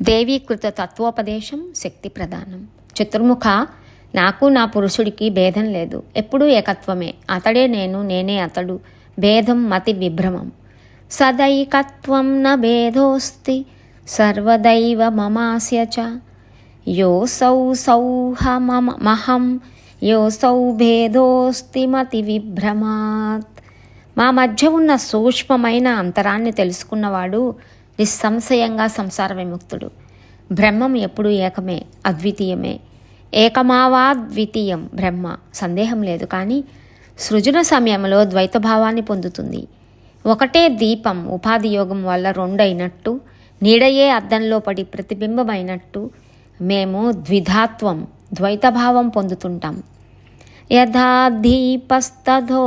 దేవీకృత తత్వోపదేశం శక్తి ప్రధానం. చతుర్ముఖ, నాకు నా పురుషుడికి భేదం లేదు, ఎప్పుడూ ఏకత్వమే. అతడే నేను, నేనే అతడు. భేదం మతి విభ్రమం. సదైకత్వం న భేదోస్తి సర్వదైవ మమాస్య చ. యోసౌ సౌహమహం యోసౌ భేదోస్తి మతి విభ్రమాత్. మా మధ్య ఉన్న సూక్ష్మమైన అంతరాన్ని తెలుసుకున్నవాడు నిస్సంశయంగా సంసార విముక్తుడు. బ్రహ్మం ఎప్పుడూ ఏకమే, అద్వితీయమే. ఏకమావాద్వితీయం బ్రహ్మ, సందేహం లేదు. కానీ సృజన సమయంలో ద్వైతభావాన్ని పొందుతుంది. ఒకటే దీపం ఉపాధి యోగం వల్ల రెండైనట్టు, నీడయే అద్దంలో పడి ప్రతిబింబమైనట్టు మేము ద్విధాత్వం, ద్వైతభావం పొందుతుంటాం. యథా దీపస్తథోపాధేర్యోగా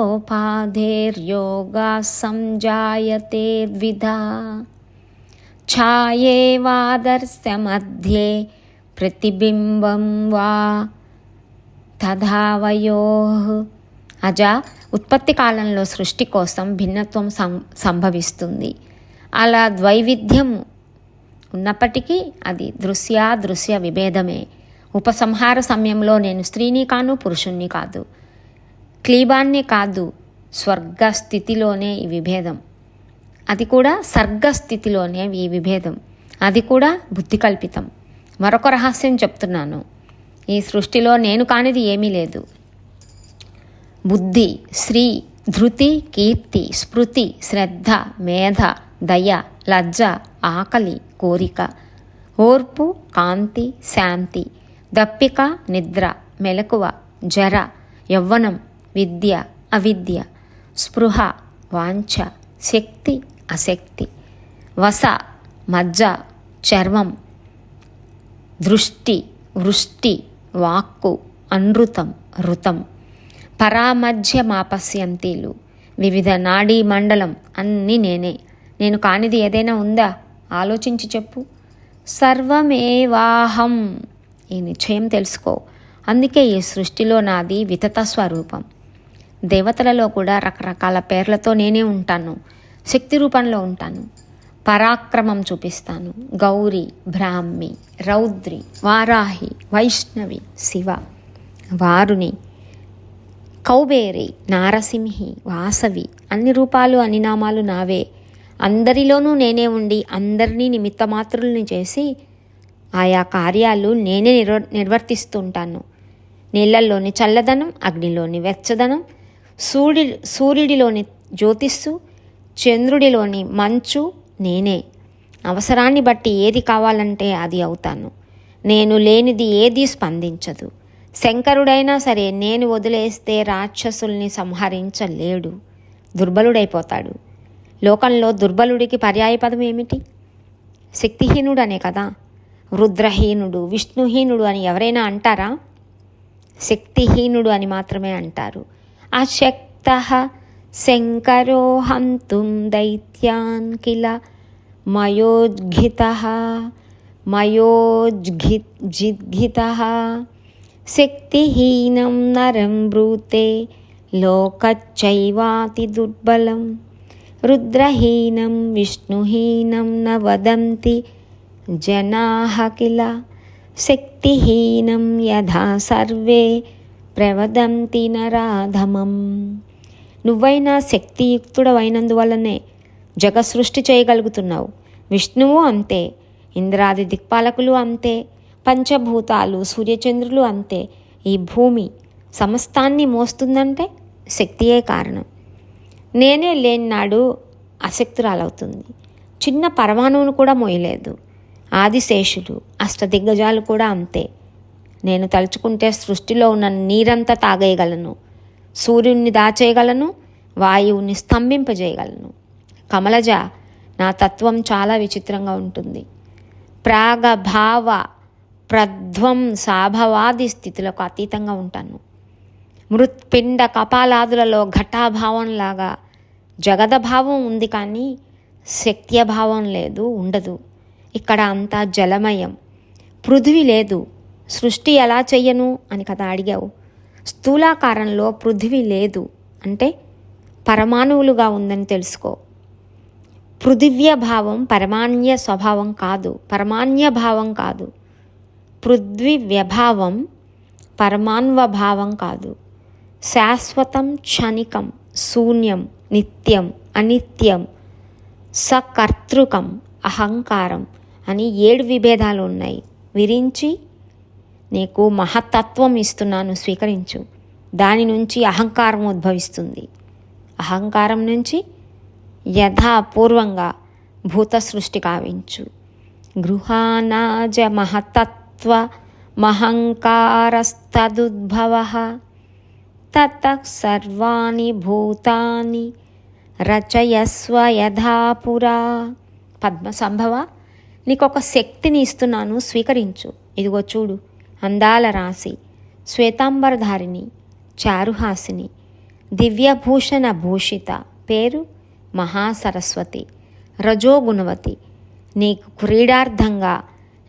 సంజాయతే ద్విధా ఛాయేవాదర్శ మధ్యే ప్రతిబింబం వా తథావయోః. అజ, ఉత్పత్తి కాలంలో సృష్టి కోసం భిన్నత్వం సంభవిస్తుంది. అలా ద్వైవిధ్యం ఉన్నప్పటికీ అది దృశ్య విభేదమే. ఉపసంహార సమయంలో నేను స్త్రీని కాను, పురుషుణ్ణి కాదు, క్లీబాన్ని కాదు. స్వర్గస్థితిలోనే ఈ విభేదం, అది కూడా సర్గస్థితిలోనే ఈ విభేదం, అది కూడా బుద్ధి కల్పితం. మరొక రహస్యం చెప్తున్నాను. ఈ సృష్టిలో నేను కానిది ఏమీ లేదు. బుద్ధి, శ్రీ, ధృతి, కీర్తి, స్మృతి, శ్రద్ధ, మేధ, దయ, లజ్జ, ఆకలి, కోరిక, ఓర్పు, కాంతి, శాంతి, దప్పిక, నిద్ర, మెలకువ, జర, యవ్వనం, విద్య, అవిద్య, స్పృహ, వాంఛ, శక్తి, అశక్తి, వస, మజ్జ, చర్మం, దృష్టి, వృష్టి, వాక్కు, అనృతం, ఋతం, పరామధ్య మాపస్యంతీలు, వివిధ నాడీ మండలం అన్నీ నేనే. నేను కానిది ఏదైనా ఉందా? ఆలోచించి చెప్పు. సర్వమేవాహం, ఈ నిశ్చయం తెలుసుకో. అందుకే ఈ సృష్టిలో నాది వితత స్వరూపం. దేవతలలో కూడా రకరకాల పేర్లతో నేనే ఉంటాను. శక్తి రూపంలో ఉంటాను. పరాక్రమం చూపిస్తాను. గౌరీ, బ్రాహ్మి, రౌద్రి, వారాహి, వైష్ణవి, శివ, వారుని, కౌబేరి, నారసింహి, వాసవి, అన్ని రూపాలు అన్ని నామాలు నావే. అందరిలోనూ నేనే ఉండి అందరినీ నిమిత్తమాత్రుల్ని చేసి ఆయా కార్యాలు నేనే నిర్వర్తిస్తుంటాను. నీళ్ళల్లోని చల్లదనం, అగ్నిలోని వెచ్చదనం, సూర్యుడిలోని జ్యోతిస్సు, చంద్రుడిలోని మంచు నేనే. అవసరాన్ని బట్టి ఏది కావాలంటే అది అవుతాను. నేను లేనిది ఏదీ స్పందించదు. శంకరుడైనా సరే నేను వదిలేస్తే రాక్షసుల్ని సంహరించలేడు, దుర్బలుడైపోతాడు. లోకంలో దుర్బలుడికి పర్యాయపదం ఏమిటి? శక్తిహీనుడు అనే కదా. రుద్రహీనుడు, విష్ణుహీనుడు అని ఎవరైనా అంటారా? శక్తిహీనుడు అని మాత్రమే అంటారు. అశక్తః శంకరో హంతుం దైత్యాన్ కిల మయోజ్జిద్ఘితః శక్తిహీనం నరం బ్రూతే లోకచ్చైవాతి దుర్బలం. రుద్రహీనం విష్ణుహీనం న వదంతి జనాః కిల శక్తిహీనం యథా సర్వే ప్రవదంతి నరాధమం. నువ్వైనా శక్తియుక్తుడవైనందువల్లనే జగసృష్టి చేయగలుగుతున్నావు. విష్ణువు అంతే, ఇంద్రాది దిక్పాలకులు అంతే, పంచభూతాలు, సూర్యచంద్రులు అంతే. ఈ భూమి సమస్తాన్ని మోస్తుందంటే శక్తియే కారణం. నేనే లేని నాడు అశక్తురాలవుతుంది. చిన్న పరమాణువును కూడా మోయలేదు. ఆదిశేషులు, అష్టదిగ్గజాలు కూడా అంతే. నేను తలుచుకుంటే సృష్టిలో ఉన్న నీరంతా తాగేయగలను, సూర్యుడిని దాచేయగలను, వాయువుని స్తంభింపజేయగలను. కమలజ, నా తత్వం చాలా విచిత్రంగా ఉంటుంది. ప్రాగభావ ప్రధ్వంసాభవాది స్థితులకు అతీతంగా ఉంటాను. మృత్పిండ కపాలాదులలో ఘటాభావంలాగా జగదభావం ఉంది, కానీ శక్త్యభావం లేదు, ఉండదు. ఇక్కడ అంతా జలమయం. పృథివీ లేదు. సృష్టి ఎలా చెయ్యను అని కదా అడిగావు. స్థూలాకారంలో పృథివీ లేదు అంటే పరమాణువులుగా ఉందని తెలుసుకో. పృథివ్య భావం పరమాన్య స్వభావం కాదు, పరమాన్య భావం కాదు. పృథ్వీ వ్యభావం పరమాన్వభావం కాదు. శాశ్వతం, క్షణికం, శూన్యం, నిత్యం, అనిత్యం, సకర్తృకం, అహంకారం అని 7 విభేదాలు ఉన్నాయి. విరించి నీకు మహత్తత్వం ఇస్తున్నాను, స్వీకరించు. దాని నుంచి అహంకారం ఉద్భవిస్తుంది. అహంకారం నుంచి యథాపూర్వంగా భూత సృష్టి కావించు. గృహానాజ మహతత్వ మహంకారస్తదుద్భవ తతః సర్వాణి భూతాని రచయస్వ యథాపురా. పద్మ సంభవ, నీకొక శక్తిని ఇస్తున్నాను, స్వీకరించు. ఇదిగో చూడు, అందాల రాశి, శ్వేతాంబరధారిణి, చారుహాసిని, దివ్యభూషణ భూషిత, పేరు మహాసరస్వతి, రజోగుణవతి, నీకు క్రీడార్థంగా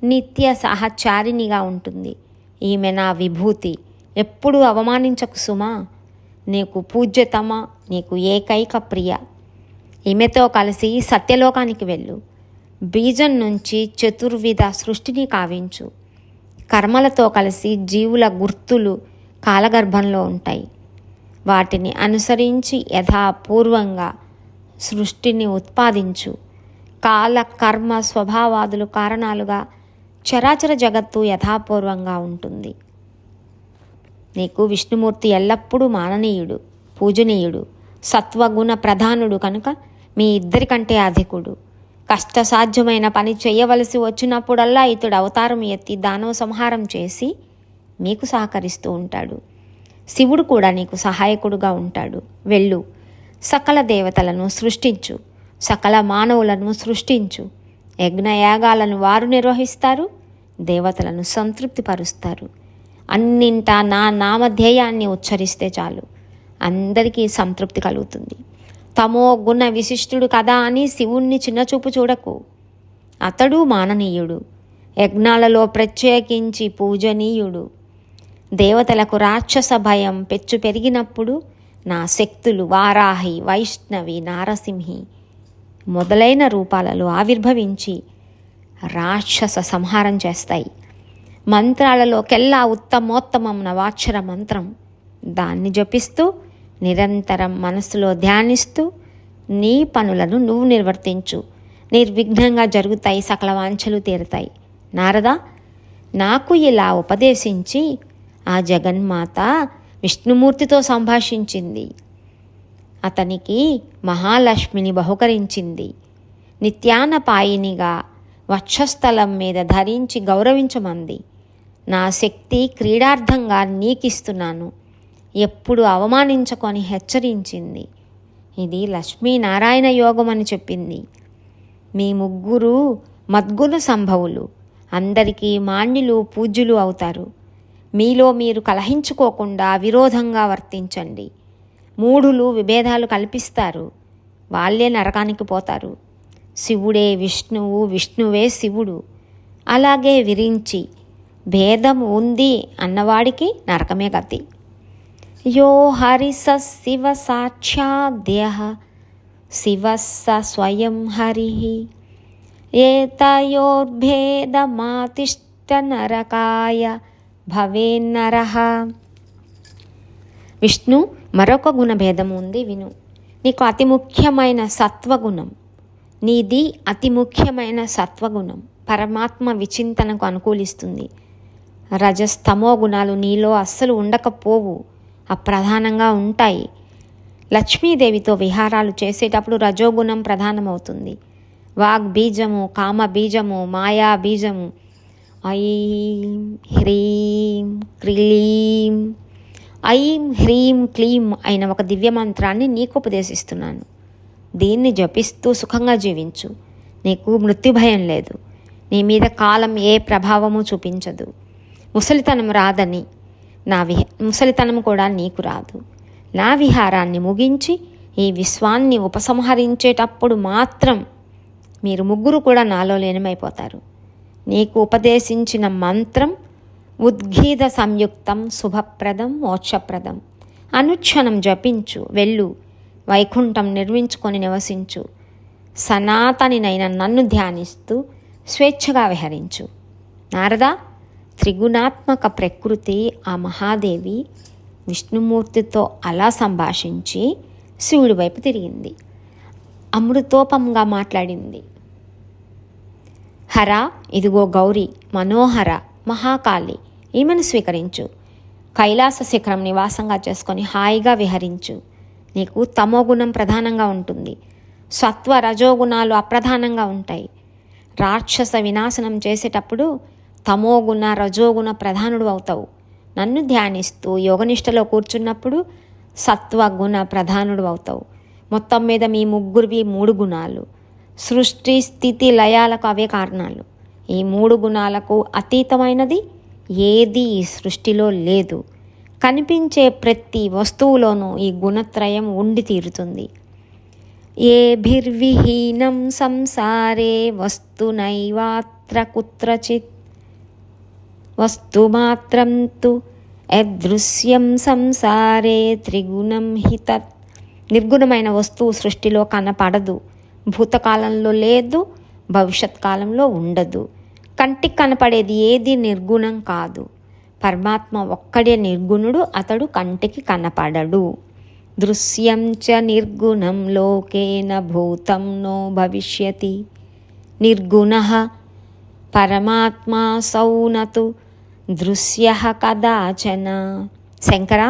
నిత్య సహచారిణిగా ఉంటుంది. ఈమె నా విభూతి, ఎప్పుడూ అవమానించకు సుమా. నీకు పూజ్యతమ, నీకు ఏకైక ప్రియ. ఈమెతో కలిసి సత్యలోకానికి వెళ్ళు. బీజం నుంచి చతుర్విధ సృష్టిని కావించు. కర్మలతో కలిసి జీవుల గుర్తులు కాలగర్భంలో ఉంటాయి. వాటిని అనుసరించి యథాపూర్వంగా సృష్టిని ఉత్పాదించు. కాల, కర్మ, స్వభావాదులు కారణాలుగా చరాచర జగత్తు యథాపూర్వంగా ఉంటుంది. నీకు విష్ణుమూర్తి ఎల్లప్పుడూ మాననీయుడు, పూజనీయుడు, సత్వగుణ ప్రధానుడు కనుక మీ ఇద్దరికంటే అధికుడు. కష్టసాధ్యమైన పని చేయవలసి వచ్చినప్పుడల్లా ఇతడు అవతారం ఎత్తి దానవ సంహారం చేసి మీకు సహకరిస్తూ ఉంటాడు. శివుడు కూడా నీకు సహాయకుడుగా ఉంటాడు. వెళ్ళు, సకల దేవతలను సృష్టించు, సకల మానవులను సృష్టించు. యజ్ఞయాగాలను వారు నిర్వహిస్తారు, దేవతలను సంతృప్తిపరుస్తారు. అన్నింటా నా నామధేయాన్ని ఉచ్చరిస్తే చాలు, అందరికీ సంతృప్తి కలుగుతుంది. తమో గుణ విశిష్టుడు కదా అని శివుణ్ణి చిన్నచూపు చూడకు. అతడు మాననీయుడు, యజ్ఞాలలో ప్రత్యేకించి పూజనీయుడు. దేవతలకు రాక్షస భయం పెచ్చు పెరిగినప్పుడు నా శక్తులు వారాహి, వైష్ణవి, నారసింహి మొదలైన రూపాలలో ఆవిర్భవించి రాక్షస సంహారం చేస్తాయి. మంత్రాలలోకెల్లా ఉత్తమోత్తమం నవాక్షర మంత్రం. దాన్ని జపిస్తూ నిరంతరం మనసులో ధ్యానిస్తూ నీ పనులను నువ్వు నిర్వర్తించు. నిర్విఘ్నంగా జరుగుతాయి, సకల వాంఛలు తీరుతాయి. నారదా, నాకు ఇలా ఉపదేశించి ఆ జగన్మాత విష్ణుమూర్తితో సంభాషించింది. అతనికి మహాలక్ష్మిని బహుకరించింది. నిత్యానపాయినిగా వక్షస్థలం మీద ధరించి గౌరవించమంది. నా శక్తి క్రీడార్థంగా నీకిస్తున్నాను, ఎప్పుడు అవమానించకొని హెచ్చరించింది. ఇది లక్ష్మీనారాయణ యోగం అని చెప్పింది. మీ ముగ్గురు మద్గుణ సంభవులు, అందరికీ మాన్యులు, పూజ్యులు అవుతారు. మీలో మీరు కలహించుకోకుండా విరోధంగా వర్తించండి. మూఢులు విభేదాలు కల్పిస్తారు, వాళ్ళే నరకానికి పోతారు. శివుడే విష్ణువు, విష్ణువే శివుడు. అలాగే విరించి భేదం ఉంది అన్నవాడికి నరకమే గతి. యో హరిస శివ సాక్షాద్యః శివస్స స్వయం హరిః ఏతయోర్భేదమాతిష్ట నరకాయ భవేన్నరః. విష్ణు మరొక గుణభేదం ఉంది, విను. నీకు అతి ముఖ్యమైన సత్వగుణం, నీది అతి ముఖ్యమైన సత్వగుణం పరమాత్మ విచింతనకు అనుకూలిస్తుంది. రజస్తమో గుణాలు నీలో అస్సలు ఉండకపోవు, అప్రధానంగా ఉంటాయి. లక్ష్మీదేవితో విహారాలు చేసేటప్పుడు రజోగుణం ప్రధానమవుతుంది. వాగ్బీజము, కామబీజము, మాయా బీజము, ఐం హ్రీం క్లీం, ఐం హ్రీం క్లీం అయిన ఒక దివ్య మంత్రాన్ని నీకు ఉపదేశిస్తున్నాను. దీన్ని జపిస్తూ సుఖంగా జీవించు. నీకు మృత్యుభయం లేదు. నీ మీద కాలం ఏ ప్రభావము చూపించదు. ముసలితనం రాదని, ముసలితనం కూడా నీకు రాదు. నా విహారాన్ని ముగించి ఈ విశ్వాన్ని ఉపసంహరించేటప్పుడు మాత్రం మీరు ముగ్గురు కూడా నాలో లీనమైపోతారు. నీకు ఉపదేశించిన మంత్రం ఉద్గీత సంయుక్తం, శుభప్రదం, మోక్షప్రదం. అనుక్షణం జపించు. వెళ్ళు, వైకుంఠం నిర్మించుకొని నివసించు. సనాతనినైన నన్ను ధ్యానిస్తూ స్వేచ్ఛగా విహరించు. నారద, త్రిగుణాత్మక ప్రకృతి ఆ మహాదేవి విష్ణుమూర్తితో అలా సంభాషించి శివుడి వైపు తిరిగింది. అమృతోపంగా మాట్లాడింది. హర, ఇదిగో గౌరీ, మనోహర, మహాకాళి, ఈమెను స్వీకరించు. కైలాస శిఖరం నివాసంగా చేసుకొని హాయిగా విహరించు. నీకు తమోగుణం ప్రధానంగా ఉంటుంది, సత్వ రజోగుణాలు అప్రధానంగా ఉంటాయి. రాక్షస వినాశనం చేసేటప్పుడు తమోగుణ రజోగుణ ప్రధానుడు అవుతావు. నన్ను ధ్యానిస్తూ యోగనిష్టలో కూర్చున్నప్పుడు సత్వగుణ ప్రధానుడు అవుతావు. మొత్తం మీద మీ ముగ్గురివి 3 గుణాలు. సృష్టి స్థితి లయాలకు అవే కారణాలు. ఈ 3 గుణాలకు అతీతమైనది ఏది ఈ సృష్టిలో లేదు. కనిపించే ప్రతి వస్తువులోనూ ఈ గుణత్రయం ఉండి తీరుతుంది. ఏభిర్విహీనం సంసారే వస్తునైవాత్ర కుత్రచిత్ వస్తుమాత్రం తు యదృశ్యం సంసారే త్రిగుణం హి తత్. నిర్గుణమైన వస్తువు సృష్టిలో కనపడదు. భూతకాలంలో లేదు, భవిష్యత్ కాలంలో ఉండదు. కంటికి కనపడేది ఏది నిర్గుణం కాదు. పరమాత్మ ఒక్కడే నిర్గుణుడు, అతడు కంటికి కనపడడు. దృశ్యం చ నిర్గుణం లోకేన భూతం నో భవిష్యతి. నిర్గుణః పరమాత్మా సౌనతు దృశ్య కదాచన. శంకర,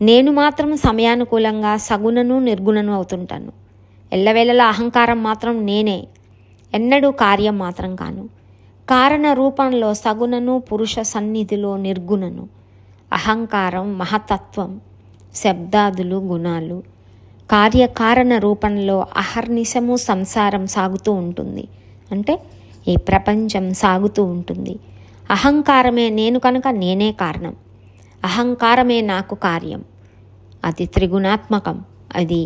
నేను మాత్రం సమయానుకూలంగా సగుణను నిర్గుణను అవుతుంటాను. ఎల్లవేళలా అహంకారం మాత్రం నేనే, ఎన్నడూ కార్యం మాత్రం కాను. కారణ రూపంలో సగుణను, పురుష సన్నిధిలో నిర్గుణను. అహంకారం మహతత్వం, శబ్దాదులు గుణాలు. కార్యకారణ రూపంలో అహర్నిశము సంసారం సాగుతూ ఉంటుంది. అంటే ఈ ప్రపంచం సాగుతూ ఉంటుంది. అహంకారమే నేను కనుక నేనే కారణం. అహంకారమే నాకు కార్యం. అది త్రిగుణాత్మకం, అది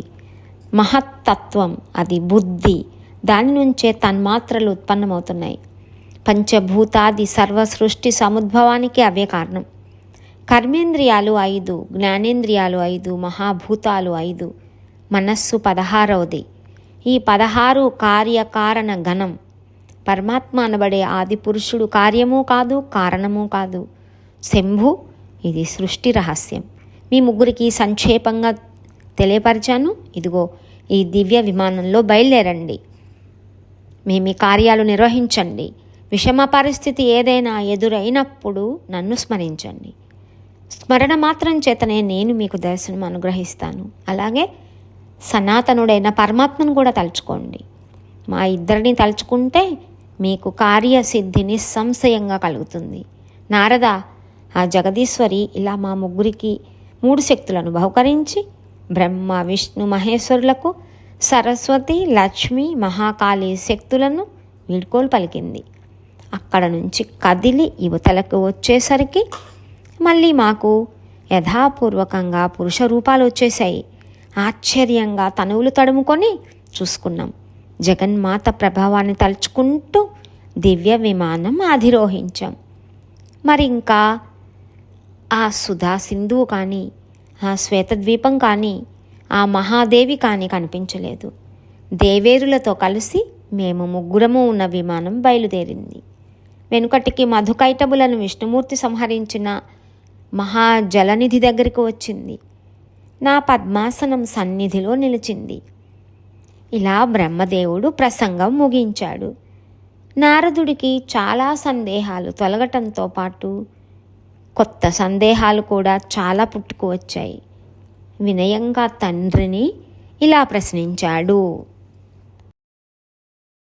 మహత్తత్వం, అది బుద్ధి. దాని నుంచే తన్మాత్రలు ఉత్పన్నమవుతున్నాయి. పంచభూతాది సర్వ సృష్టి సముద్భవానికి అవే కారణం. కర్మేంద్రియాలు 5, జ్ఞానేంద్రియాలు 5, మహాభూతాలు 5, మనస్సు 16వది. ఈ 16 కార్యకారణ గణం. పరమాత్మ అనబడే ఆది పురుషుడు కార్యము కాదు, కారణము కాదు. శంభు, ఇది సృష్టి రహస్యం. మీ ముగ్గురికి సంక్షేపంగా తెలియపరిచాను. ఇదిగో ఈ దివ్య విమానంలో బయలుదేరండి. మీ మీ కార్యాలు నిర్వహించండి. విషమ పరిస్థితి ఏదైనా ఎదురైనప్పుడు నన్ను స్మరించండి. స్మరణ మాత్రం చేతనే నేను మీకు దర్శనం అనుగ్రహిస్తాను. అలాగే సనాతనుడైన పరమాత్మను కూడా తలుచుకోండి. మా ఇద్దరిని తలుచుకుంటే మీకు కార్యసిద్ధి నిస్సంశయంగా కలుగుతుంది. నారద, ఆ జగదీశ్వరి ఇలా మా ముగ్గురికి 3 శక్తులను బహుకరించి బ్రహ్మ, విష్ణు, మహేశ్వరులకు సరస్వతి, లక్ష్మి, మహాకాళి శక్తులను వీడ్కోలు పలికింది. అక్కడ నుంచి కదిలి యువతలకు వచ్చేసరికి మళ్ళీ మాకు యథాపూర్వకంగా పురుష రూపాలు వచ్చేసాయి. ఆశ్చర్యంగా తనువులు తడుముకొని చూసుకున్నాం. జగన్మాత ప్రభావాన్ని తలుచుకుంటూ దివ్య విమానం అధిరోహించాం. మరి ఇంకా ఆ సుధా సింధువు కానీ, ఆ శ్వేతద్వీపం కానీ, ఆ మహాదేవి కానీ కనిపించలేదు. దేవేరులతో కలిసి మేము ముగ్గురము ఉన్న విమానం బయలుదేరింది. వెనుకటికి మధుకైటబులను విష్ణుమూర్తి సంహరించిన మహాజలనిధి దగ్గరికి వచ్చింది. నా పద్మాసనం సన్నిధిలో నిలిచింది. ఇలా బ్రహ్మదేవుడు ప్రసంగం ముగించాడు. నారదుడికి చాలా సందేహాలు తొలగటంతో పాటు కొత్త సందేహాలు కూడా చాలా పుట్టుకు వచ్చాయి. వినయంగా తండ్రిని ఇలా ప్రశ్నించాడు.